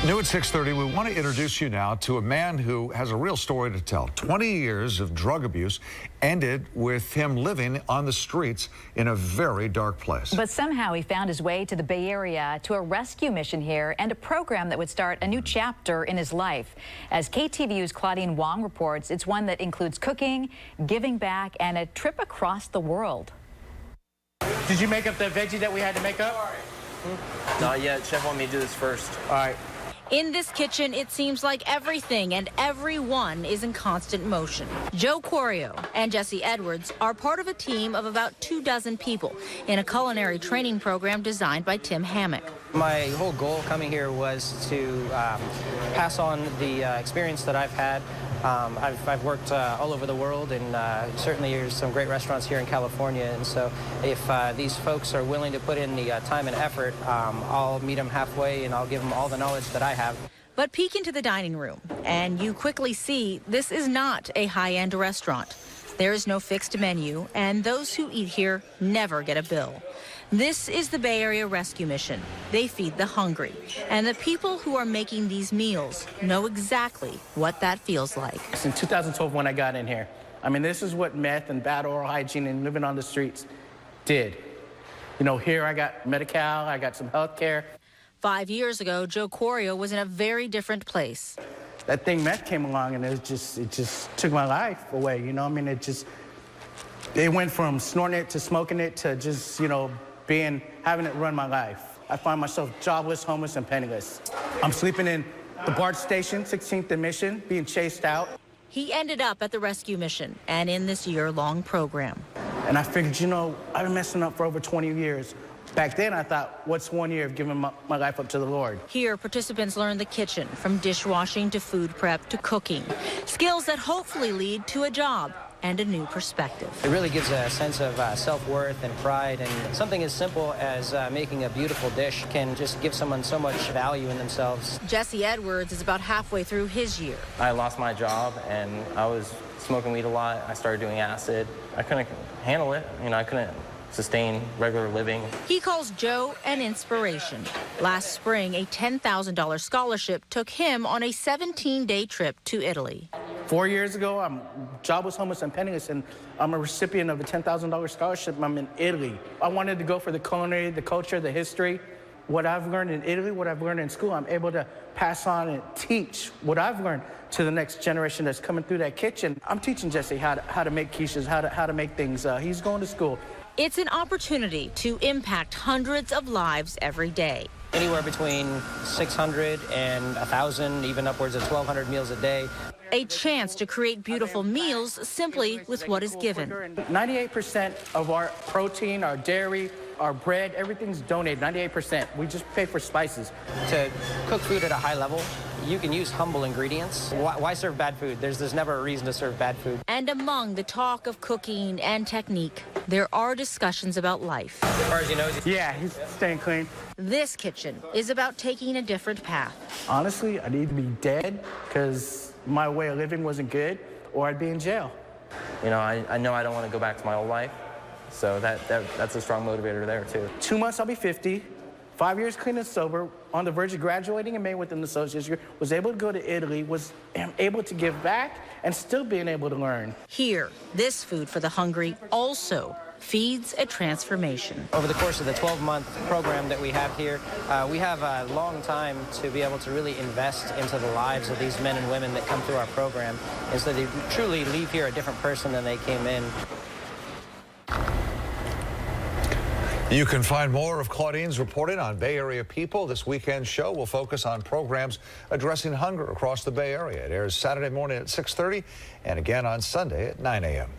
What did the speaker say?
New at 6:30, we want to introduce you now to a man who has a real story to tell. 20 years of drug abuse ended with him living on the streets in a very dark place. But somehow he found his way to the Bay Area, to a rescue mission here, and a program that would start a new chapter in his life. As KTVU's Claudine Wong reports, it's one that includes cooking, giving back, and a trip across the world. Did you make up the veggie that we had to make up? Not yet. Chef wanted me to do this first. All right. In this kitchen, it seems like everything and everyone is in constant motion. Joe Corio and Jesse Edwards are part of a team of about 24 people in a culinary training program designed by Tim Hammock. My whole goal coming here was to pass on the experience that I've had. I've worked all over the world, and certainly there's some great restaurants here in California. And so if these folks are willing to put in the time and effort, I'll meet them halfway and I'll give them all the knowledge that I have. But peek into the dining room, and you quickly see this is not a high-end restaurant. There is no fixed menu, and those who eat here never get a bill. This is the Bay Area Rescue Mission. They feed the hungry, and the people who are making these meals know exactly what that feels like. It's in 2012 when I got in here. I mean, this is what meth and bad oral hygiene and living on the streets did. You know, here I got Medi-Cal, I got some health care. 5 years ago, Joe Corio was in a very different place. That thing meth came along, and it just took my life away, you know? I mean, it went from snorting it to smoking it to just, you know, having it run my life. I find myself jobless, homeless, and penniless. I'm sleeping in the BART station, 16th and Mission, being chased out. He ended up at the rescue mission and in this year-long program. And I figured, you know, I've been messing up for over 20 years. Back then, I thought, what's 1 year of giving my life up to the Lord? Here, participants learn the kitchen, from dishwashing to food prep to cooking. Skills that hopefully lead to a job and a new perspective. It really gives a sense of self-worth and pride, and something as simple as making a beautiful dish can just give someone so much value in themselves. Jesse Edwards is about halfway through his year. I lost my job, and I was smoking weed a lot. I started doing acid. I couldn't handle it. You know, I couldn't sustain regular living. He calls Joe an inspiration. Last spring, a $10,000 scholarship took him on a 17-day trip to Italy. 4 years ago, I'm jobless, homeless, and penniless, and I'm a recipient of a $10,000 scholarship. I'm in Italy. I wanted to go for the culinary, the culture, the history. What I've learned in Italy, what I've learned in school, I'm able to pass on and teach what I've learned to the next generation that's coming through that kitchen. I'm teaching Jesse how to make quiches, how to make things. He's going to school. It's an opportunity to impact hundreds of lives every day. Anywhere between 600 and 1,000, even upwards of 1,200 meals a day. A chance to create beautiful meals simply with what is given. 98% of our protein, our dairy, our bread, everything's donated, 98%. We just pay for spices. To cook food at a high level, you can use humble ingredients. Why serve bad food? There's never a reason to serve bad food. And among the talk of cooking and technique, there are discussions about life. As far as you know, Yeah, he's staying clean. This kitchen is about taking a different path. Honestly, I need to be dead because my way of living wasn't good, or I'd be in jail. You know I don't want to go back to my old life, so that's a strong motivator there, too. 2 months, I'll be 50. 5 years clean and sober, on the verge of graduating and May with an associate's degree, was able to go to Italy, was able to give back, and still being able to learn. Here, this food for the hungry also feeds a transformation. over the course of the 12-month program that we have here, we have a long time to be able to really invest into the lives of these men and women that come through our program, and so they truly leave here a different person than they came in. You can find more of Claudine's reporting on Bay Area people. This weekend's show will focus on programs addressing hunger across the Bay Area. It airs Saturday morning at 6:30 and again on Sunday at 9 a.m.